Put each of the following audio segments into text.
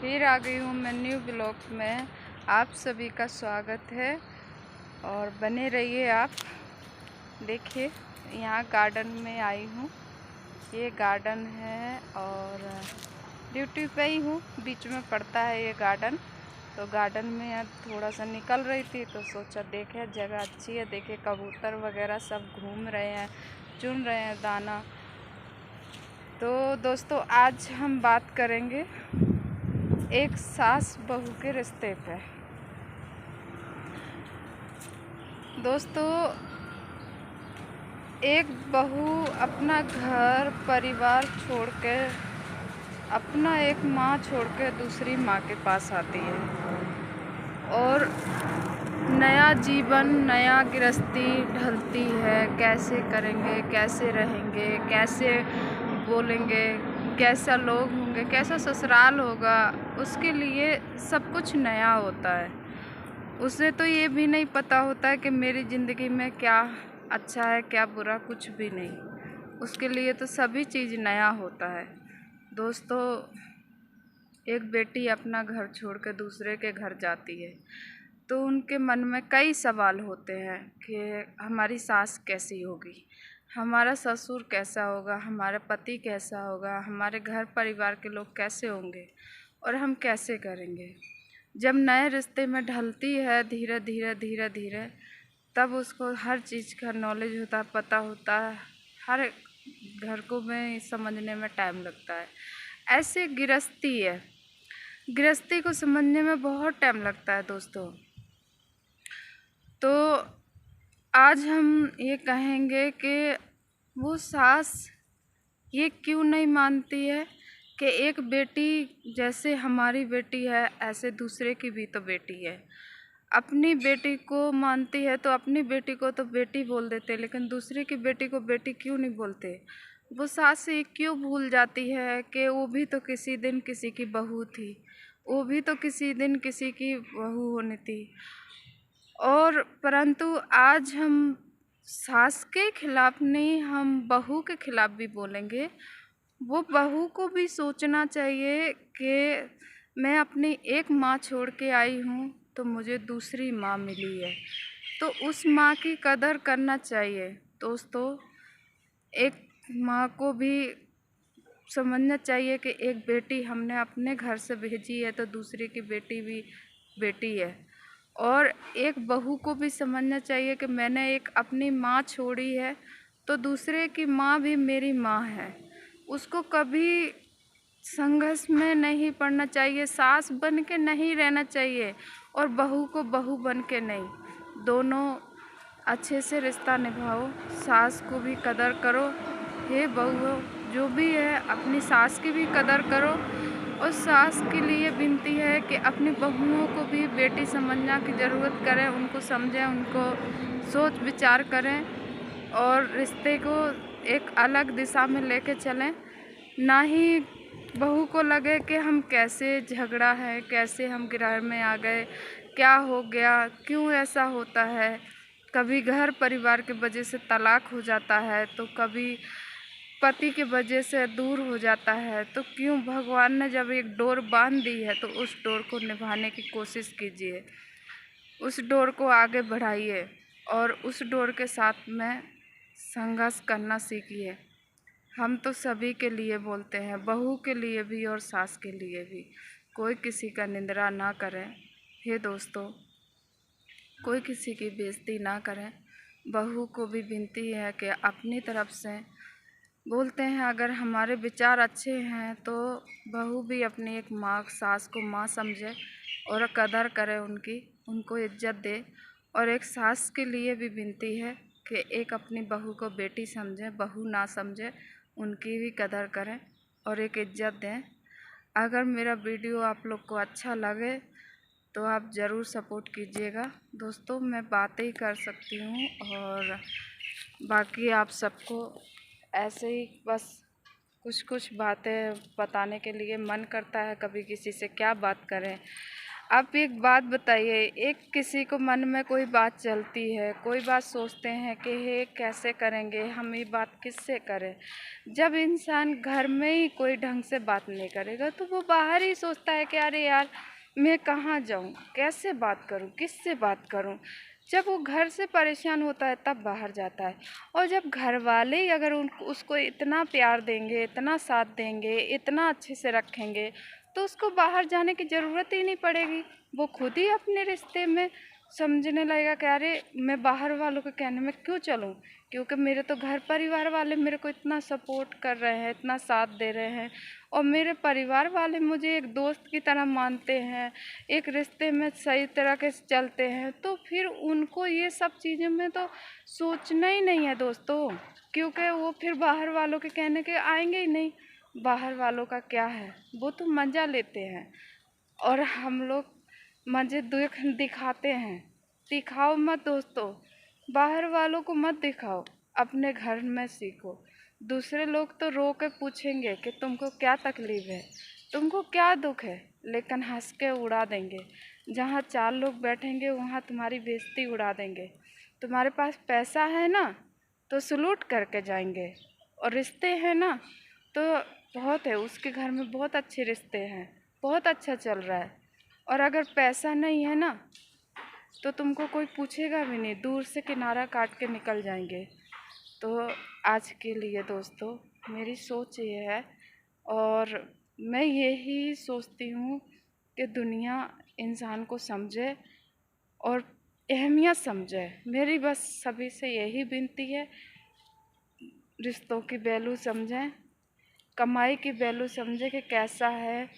फिर आ गई हूँ मैं न्यू ब्लॉग में। आप सभी का स्वागत है और बने रहिए आप। देखिए यहाँ गार्डन में आई हूँ। ये गार्डन है और ड्यूटी पे ही हूँ, बीच में पड़ता है ये गार्डन। तो गार्डन में यहाँ थोड़ा सा निकल रही थी तो सोचा देखे जगह अच्छी है। देखे कबूतर वगैरह सब घूम रहे हैं, चुन रहे हैं दाना। तो दोस्तों आज हम बात करेंगे एक सास बहू के रिश्ते पे। दोस्तों एक बहू अपना घर परिवार छोड़ के, अपना एक माँ छोड़ के दूसरी माँ के पास आती है और नया जीवन, नया गृहस्थी ढलती है। कैसे करेंगे, कैसे रहेंगे, कैसे बोलेंगे, कैसा लोग होंगे, कैसा ससुराल होगा, उसके लिए सब कुछ नया होता है। उसे तो ये भी नहीं पता होता है कि मेरी ज़िंदगी में क्या अच्छा है क्या बुरा, कुछ भी नहीं। उसके लिए तो सभी चीज़ नया होता है। दोस्तों एक बेटी अपना घर छोड़ के दूसरे के घर जाती है तो उनके मन में कई सवाल होते हैं कि हमारी सास कैसी होगी, हमारा ससुर कैसा होगा, हमारा पति कैसा होगा, हमारे घर परिवार के लोग कैसे होंगे और हम कैसे करेंगे। जब नए रिश्ते में ढलती है धीरे धीरे धीरे धीरे, तब उसको हर चीज़ का नॉलेज होता है, पता होता है। हर घर को में समझने में टाइम लगता है। ऐसे गृहस्थी है, गृहस्थी को समझने में बहुत टाइम लगता है दोस्तों। तो आज हम ये कहेंगे कि वो सास ये क्यों नहीं मानती है कि एक बेटी जैसे हमारी बेटी है ऐसे दूसरे की भी तो बेटी है। अपनी बेटी को मानती है तो अपनी बेटी को तो बेटी बोल देते, लेकिन दूसरे की बेटी को बेटी क्यों नहीं बोलते। वो सास ये क्यों भूल जाती है कि वो भी तो किसी दिन किसी की बहू थी, वो भी तो किसी दिन किसी की बहू होनी थी। और परंतु आज हम सास के खिलाफ नहीं, हम बहू के खिलाफ भी बोलेंगे। वो बहू को भी सोचना चाहिए कि मैं अपनी एक माँ छोड़ के आई हूँ तो मुझे दूसरी माँ मिली है, तो उस माँ की कदर करना चाहिए। दोस्तों एक माँ को भी समझना चाहिए कि एक बेटी हमने अपने घर से भेजी है तो दूसरी की बेटी भी बेटी है। और एक बहू को भी समझना चाहिए कि मैंने एक अपनी माँ छोड़ी है तो दूसरे की माँ भी मेरी माँ है। उसको कभी संघर्ष में नहीं पड़ना चाहिए, सास बन के नहीं रहना चाहिए और बहू को बहू बन के नहीं। दोनों अच्छे से रिश्ता निभाओ, सास को भी कदर करो। हे बहू जो भी है अपनी सास की भी कदर करो और सास के लिए विनती है कि अपनी बहुओं को भी बेटी समझना की ज़रूरत करें, उनको समझें, उनको सोच विचार करें और रिश्ते को एक अलग दिशा में लेके चलें। ना ही बहू को लगे कि हम कैसे झगड़ा है, कैसे हम गिरह में आ गए, क्या हो गया, क्यों ऐसा होता है। कभी घर परिवार के वजह से तलाक हो जाता है तो कभी पति के वजह से दूर हो जाता है। तो क्यों भगवान ने जब एक डोर बांध दी है तो उस डोर को निभाने की कोशिश कीजिए, उस डोर को आगे बढ़ाइए और उस डोर के साथ में संघर्ष करना सीखिए। हम तो सभी के लिए बोलते हैं, बहू के लिए भी और सास के लिए भी। कोई किसी का निंदा ना करें। हे दोस्तों कोई किसी की बेइज्जती ना करें। बहू को भी विनती है कि अपनी तरफ से बोलते हैं, अगर हमारे विचार अच्छे हैं तो बहू भी अपनी एक माँ, सास को माँ समझे और कदर करे उनकी, उनको इज्जत दे। और एक सास के लिए भी विनती है कि एक अपनी बहू को बेटी समझे, बहू ना समझे, उनकी भी कदर करें और एक इज्जत दें। अगर मेरा वीडियो आप लोग को अच्छा लगे तो आप ज़रूर सपोर्ट कीजिएगा। दोस्तों मैं बातें ही कर सकती हूँ और बाकी आप सबको ऐसे ही बस कुछ कुछ बातें बताने के लिए मन करता है, कभी किसी से क्या बात करें। आप एक बात बताइए, एक किसी को मन में कोई बात चलती है, कोई बात सोचते हैं कि ये कैसे करेंगे, हम ये बात किससे करें। जब इंसान घर में ही कोई ढंग से बात नहीं करेगा तो वो बाहर ही सोचता है कि अरे यार, मैं कहाँ जाऊँ, कैसे बात करूँ, किससे बात करूँ। जब वो घर से परेशान होता है तब बाहर जाता है। और जब घर वाले ही अगर उन उसको इतना प्यार देंगे, इतना साथ देंगे, इतना अच्छे से रखेंगे, तो उसको बाहर जाने की ज़रूरत ही नहीं पड़ेगी। वो खुद ही अपने रिश्ते में समझने लगेगा कि अरे, मैं बाहर वालों के कहने में क्यों चलूँ, क्योंकि मेरे तो घर परिवार वाले मेरे को इतना सपोर्ट कर रहे हैं, इतना साथ दे रहे हैं, और मेरे परिवार वाले मुझे एक दोस्त की तरह मानते हैं, एक रिश्ते में सही तरह के चलते हैं, तो फिर उनको ये सब चीज़ों में तो सोचना ही नहीं है दोस्तों, क्योंकि वो फिर बाहर वालों के कहने के आएंगे ही नहीं। बाहर वालों का क्या है, वो तो मज़ा लेते हैं, और हम लोग मज़े दिखाते हैं। दिखाओ मत दोस्तों, बाहर वालों को मत दिखाओ, अपने घर में सीखो। दूसरे लोग तो रो के पूछेंगे कि तुमको क्या तकलीफ़ है, तुमको क्या दुख है, लेकिन हंस के उड़ा देंगे। जहाँ 4 लोग बैठेंगे वहाँ तुम्हारी बेइज्जती उड़ा देंगे। तुम्हारे पास पैसा है ना तो सलूट करके जाएंगे, और रिश्ते हैं ना तो बहुत है, उसके घर में बहुत अच्छे रिश्ते हैं, बहुत अच्छा चल रहा है। और अगर पैसा नहीं है ना तो तुमको कोई पूछेगा भी नहीं, दूर से किनारा काट के निकल जाएंगे। तो आज के लिए दोस्तों मेरी सोच ये है, और मैं यही सोचती हूँ कि दुनिया इंसान को समझे और अहमियत समझे। मेरी बस सभी से यही विनती है, रिश्तों की वैल्यू समझें, कमाई की वैल्यू समझें कि कैसा है,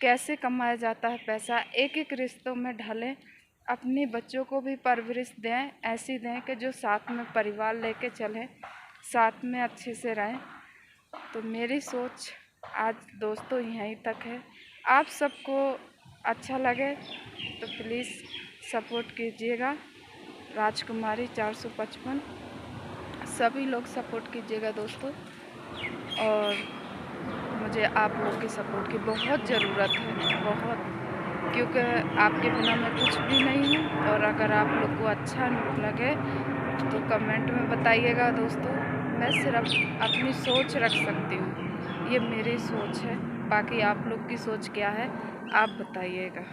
कैसे कमाया जाता है पैसा, एक एक रिश्तों में ढलें। अपने बच्चों को भी परवरिश दें, ऐसी दें कि जो साथ में परिवार लेके चलें, साथ में अच्छे से रहें। तो मेरी सोच आज दोस्तों यहीं तक है। आप सबको अच्छा लगे तो प्लीज़ सपोर्ट कीजिएगा। राजकुमारी 455 सभी लोग सपोर्ट कीजिएगा दोस्तों, और मुझे आप लोग के सपोर्ट की बहुत ज़रूरत है, बहुत, क्योंकि आपके बिना मैं कुछ भी नहीं हूँ। और अगर आप लोग को अच्छा लगे तो कमेंट में बताइएगा दोस्तों। मैं सिर्फ अपनी सोच रख सकती हूँ, ये मेरी सोच है, बाकी आप लोग की सोच क्या है आप बताइएगा।